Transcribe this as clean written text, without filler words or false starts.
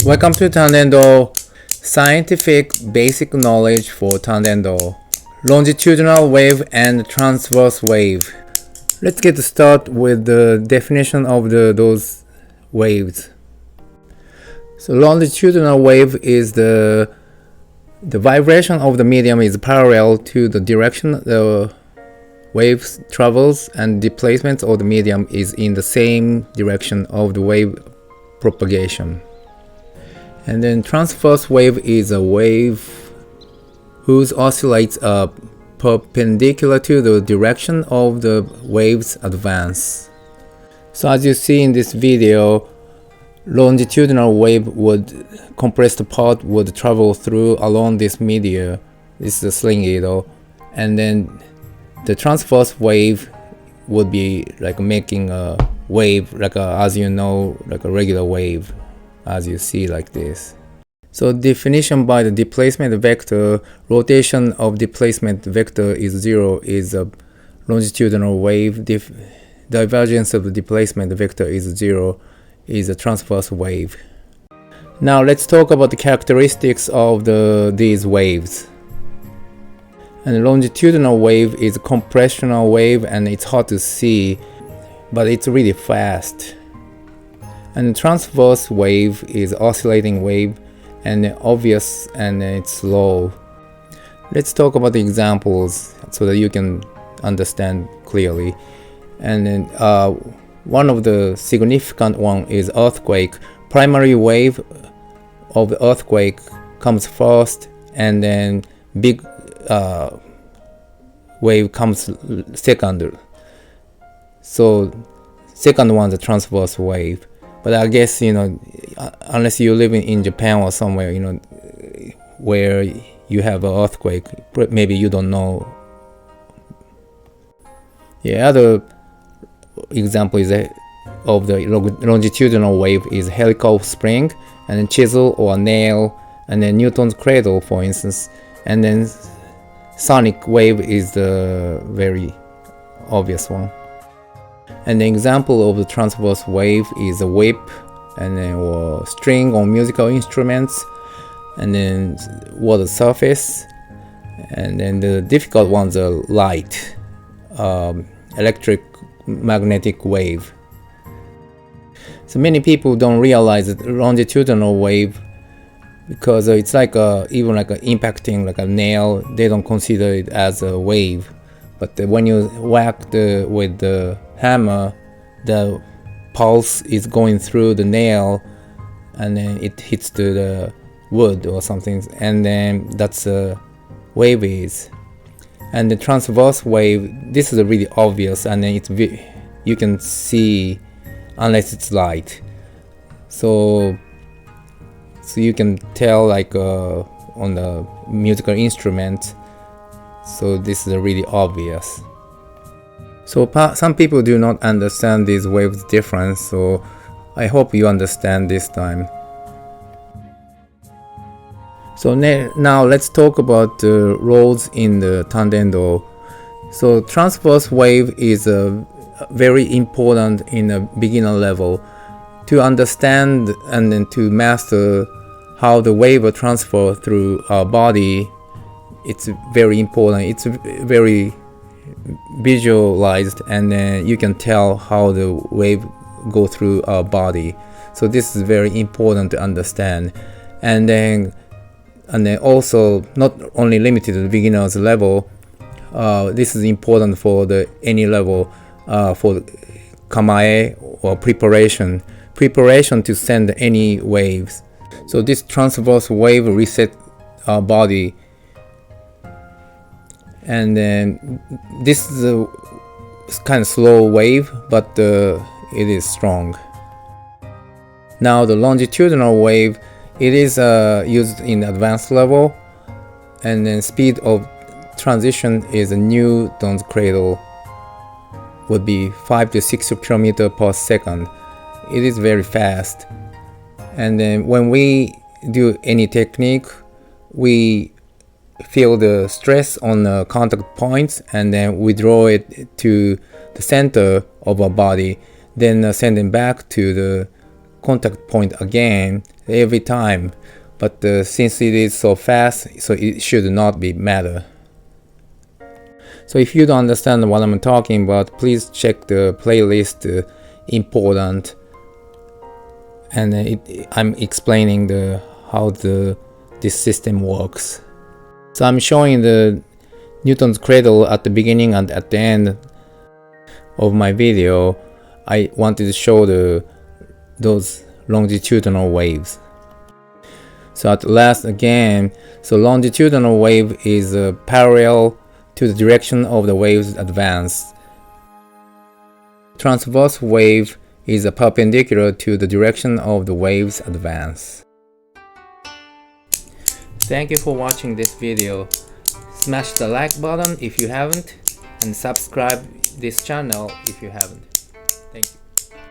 Welcome to Tandendo, scientific basic knowledge for Tandendo, longitudinal wave and transverse wave. Let's get started with the definition of those waves. So longitudinal wave is the vibration of the medium is parallel to the direction the wave travels, and displacement of the medium is in the same direction of the wave propagation. And then transverse wave is a wave whose oscillates are perpendicular to the direction of the wave's advance. So as you see in this video, longitudinal wave would compressed part would travel through along this media. This is a slingy though, and then the transverse wave would be like making a wave, like as you know, like a regular wave, as you see like this. So definition by the displacement vector, rotation of displacement vector is 0 is a longitudinal wave. Divergence of the displacement vector is 0 is a transverse wave. Now let's talk about the characteristics of these waves. And the longitudinal wave is a compressional wave, and it's hard to see, but it's really fast. And the transverse wave is oscillating wave, and obvious, and it's slow. Let's talk about the examples so that you can understand clearly. And then one of the significant one is earthquake. Primary wave of the earthquake comes first, and then big wave comes second. So second one is a transverse wave. But I guess, you know, unless you're living in Japan or somewhere, you know, where you have an earthquake, maybe you don't know. Yeah, other example is of the longitudinal wave is helical spring, and then chisel or nail, and then Newton's cradle, for instance. And then sonic wave is the very obvious one. And the example of the transverse wave is a whip, and then or string on musical instruments, and then water surface. And then the difficult ones are light, electric magnetic wave. So many people don't realize that longitudinal wave, because it's like even like impacting like a nail, they don't consider it as a wave. But when you whack with the hammer, the pulse is going through the nail, and then it hits the wood or something, and then that's a wave is. And the transverse wave, this is really obvious, and then you can see unless it's light. So you can tell like on the musical instrument. So this is really obvious. So some people do not understand these waves difference, so I hope you understand this time. So now let's talk about the roles in the Tandendo. So transverse wave is very important in a beginner level. To understand and then to master how the wave will transfer through our body, it's very important. It's very visualized, and then you can tell how the wave go through our body. So this is very important to understand. And then also not only limited to the beginner's level, this is important for any level, for kamae or preparation to send any waves. So this transverse wave reset our body. And then this is a kind of slow wave, but it is strong. Now the longitudinal wave, it is used in advanced level, and then speed of transition is a Newton's cradle, would be 5 to 6 kilometers per second. It is very fast. And then when we do any technique, we feel the stress on the contact points, and then we draw it to the center of our body, then send it back to the contact point again, every time, but since it is so fast, so it should not be matter. So if you don't understand what I'm talking about, please check the playlist important, and I'm explaining how this system works. So I'm showing the Newton's cradle at the beginning and at the end of my video. I wanted to show those longitudinal waves. So at last again, so longitudinal wave is parallel to the direction of the wave's advance. Transverse wave is perpendicular to the direction of the wave's advance. Thank you for watching this video. Smash the like button if you haven't, and subscribe this channel if you haven't. Thank you.